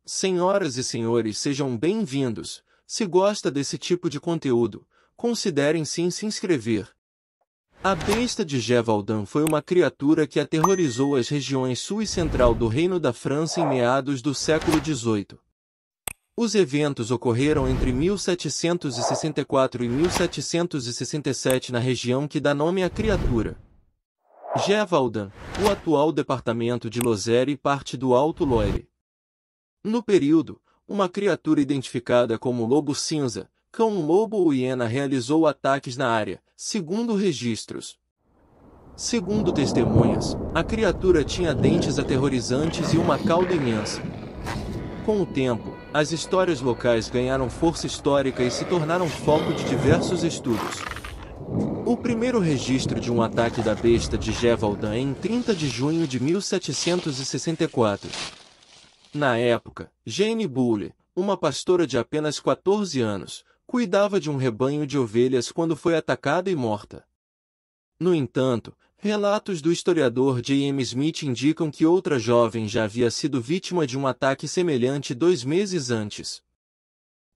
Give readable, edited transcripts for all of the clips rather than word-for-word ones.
Senhoras e senhores, sejam bem-vindos. Se gosta desse tipo de conteúdo, considerem sim se inscrever. A besta de Gévaudan foi uma criatura que aterrorizou as regiões sul e central do Reino da França em meados do século XVIII. Os eventos ocorreram entre 1764 e 1767 na região que dá nome à criatura. Gévaudan, o atual departamento de Lozère e parte do Alto Loire. No período, uma criatura identificada como lobo cinza, cão-lobo ou hiena realizou ataques na área, segundo registros. Segundo testemunhas, a criatura tinha dentes aterrorizantes e uma cauda imensa. Com o tempo, as histórias locais ganharam força histórica e se tornaram foco de diversos estudos. O primeiro registro de um ataque da besta de Gévaudan é em 30 de junho de 1764. Na época, Jane Bulle, uma pastora de apenas 14 anos, cuidava de um rebanho de ovelhas quando foi atacada e morta. No entanto, relatos do historiador J. M. Smith indicam que outra jovem já havia sido vítima de um ataque semelhante 2 meses antes.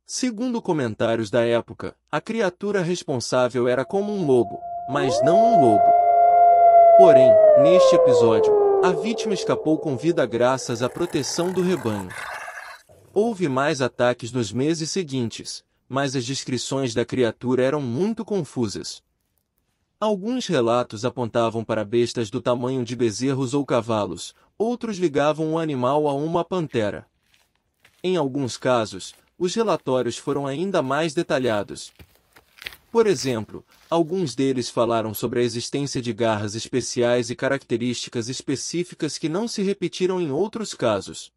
Segundo comentários da época, a criatura responsável era como um lobo, mas não um lobo. Porém, neste episódio, a vítima escapou com vida graças à proteção do rebanho. Houve mais ataques nos meses seguintes, mas as descrições da criatura eram muito confusas. Alguns relatos apontavam para bestas do tamanho de bezerros ou cavalos, outros ligavam o animal a uma pantera. Em alguns casos, os relatórios foram ainda mais detalhados. Por exemplo, alguns deles falaram sobre a existência de garras especiais e características específicas que não se repetiram em outros casos.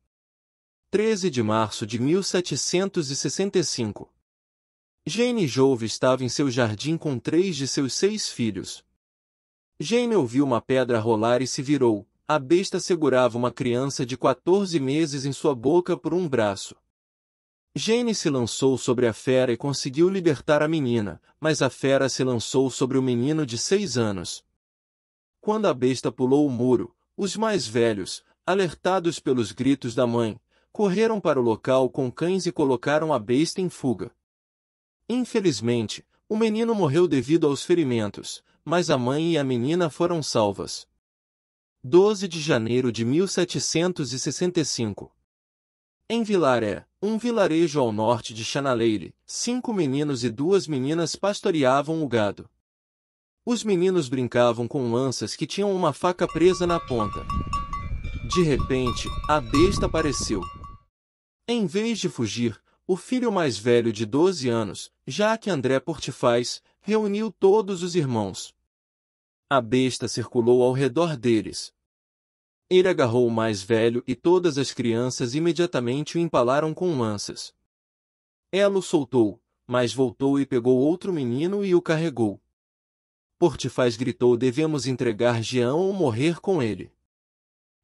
13 de março de 1765. Jane Jouve estava em seu jardim com 3 de seus 6 filhos. Jane ouviu uma pedra rolar e se virou. A besta segurava uma criança de 14 meses em sua boca por um braço. Jane se lançou sobre a fera e conseguiu libertar a menina, mas a fera se lançou sobre o menino de 6 anos. Quando a besta pulou o muro, os mais velhos, alertados pelos gritos da mãe, correram para o local com cães e colocaram a besta em fuga. Infelizmente, o menino morreu devido aos ferimentos, mas a mãe e a menina foram salvas. 12 de janeiro de 1765. Em Villaret, um vilarejo ao norte de Chanaleille, 5 meninos e 2 meninas pastoreavam o gado. Os meninos brincavam com lanças que tinham uma faca presa na ponta. De repente, a besta apareceu. Em vez de fugir, o filho mais velho de 12 anos, Jacques-André Portefaix, reuniu todos os irmãos. A besta circulou ao redor deles. Ele agarrou o mais velho e todas as crianças imediatamente o empalaram com lanças. Ela o soltou, mas voltou e pegou outro menino e o carregou. Portefaix gritou: devemos entregar Jean ou morrer com ele.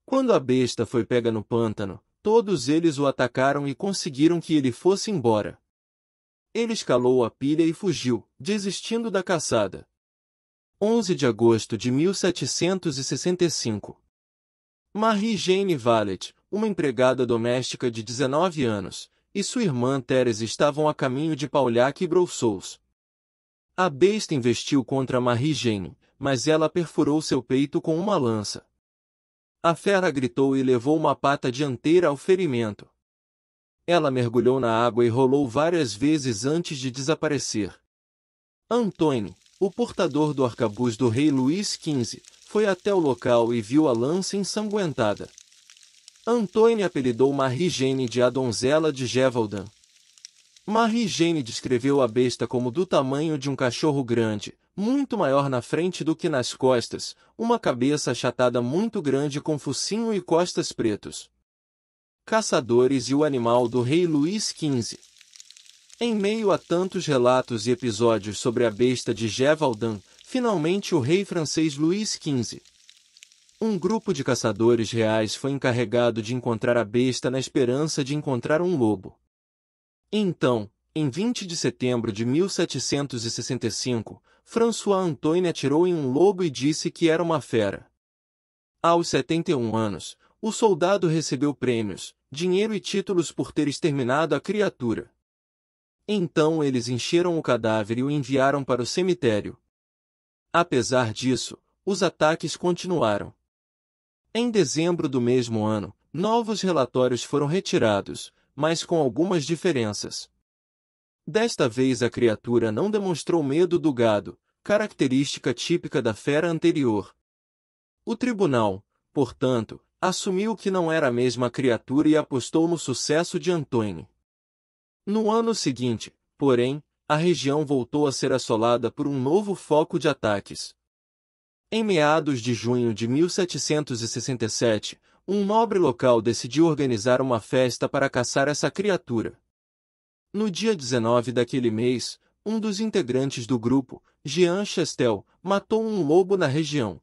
Quando a besta foi pega no pântano, todos eles o atacaram e conseguiram que ele fosse embora. Ele escalou a pilha e fugiu, desistindo da caçada. 11 de agosto de 1765. Marie-Jeanne Vallet, uma empregada doméstica de 19 anos, e sua irmã Thérèse estavam a caminho de Pauillac e Broussols. A besta investiu contra Marie-Jeanne, mas ela perfurou seu peito com uma lança. A fera gritou e levou uma pata dianteira ao ferimento. Ela mergulhou na água e rolou várias vezes antes de desaparecer. Antoine, o portador do arcabuz do rei Luís XV, foi até o local e viu a lança ensanguentada. Antoine apelidou Marie-Jeanne de a donzela de Gévaudan. Marie-Jeanne descreveu a besta como do tamanho de um cachorro grande, muito maior na frente do que nas costas, uma cabeça achatada muito grande com focinho e costas pretos. Caçadores e o animal do rei Luís XV. Em meio a tantos relatos e episódios sobre a besta de Gévaudan, finalmente o rei francês Luís XV. Um grupo de caçadores reais foi encarregado de encontrar a besta na esperança de encontrar um lobo. Então, em 20 de setembro de 1765, François Antoine atirou em um lobo e disse que era uma fera. Aos 71 anos, o soldado recebeu prêmios, dinheiro e títulos por ter exterminado a criatura. Então eles encheram o cadáver e o enviaram para o cemitério. Apesar disso, os ataques continuaram. Em dezembro do mesmo ano, novos relatórios foram retirados, mas com algumas diferenças. Desta vez a criatura não demonstrou medo do gado, característica típica da fera anterior. O tribunal, portanto, assumiu que não era a mesma criatura e apostou no sucesso de Antoine. No ano seguinte, porém, a região voltou a ser assolada por um novo foco de ataques. Em meados de junho de 1767, um nobre local decidiu organizar uma festa para caçar essa criatura. No dia 19 daquele mês, um dos integrantes do grupo, Jean Chastel, matou um lobo na região.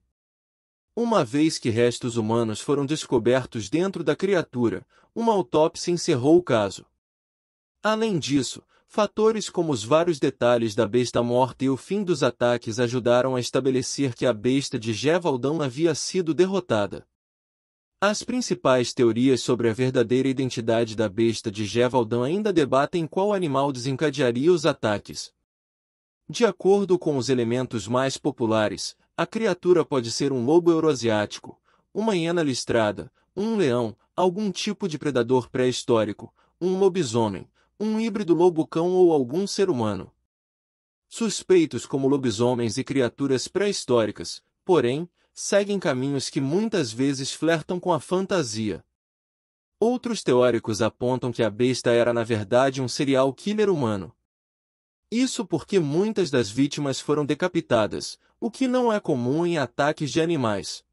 Uma vez que restos humanos foram descobertos dentro da criatura, uma autópsia encerrou o caso. Além disso, fatores como os vários detalhes da besta morta e o fim dos ataques ajudaram a estabelecer que a besta de Gévaudan havia sido derrotada. As principais teorias sobre a verdadeira identidade da besta de Gévaudan ainda debatem qual animal desencadearia os ataques. De acordo com os elementos mais populares, a criatura pode ser um lobo euroasiático, uma hiena listrada, um leão, algum tipo de predador pré-histórico, um lobisomem, um híbrido lobo-cão ou algum ser humano. Suspeitos como lobisomens e criaturas pré-históricas, porém, seguem caminhos que muitas vezes flertam com a fantasia. Outros teóricos apontam que a besta era na verdade um serial killer humano. Isso porque muitas das vítimas foram decapitadas, o que não é comum em ataques de animais.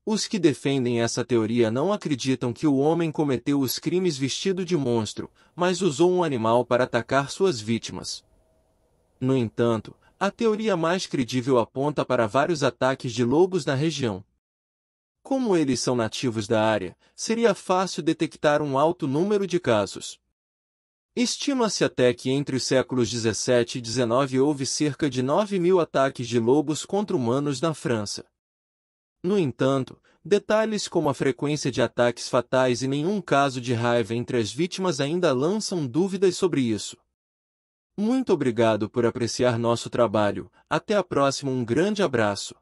Os que defendem essa teoria não acreditam que o homem cometeu os crimes vestido de monstro, mas usou um animal para atacar suas vítimas. No entanto, a teoria mais credível aponta para vários ataques de lobos na região. Como eles são nativos da área, seria fácil detectar um alto número de casos. Estima-se até que entre os séculos 17 e 19 houve cerca de 9.000 ataques de lobos contra humanos na França. No entanto, detalhes como a frequência de ataques fatais e nenhum caso de raiva entre as vítimas ainda lançam dúvidas sobre isso. Muito obrigado por apreciar nosso trabalho. Até a próxima. Um grande abraço.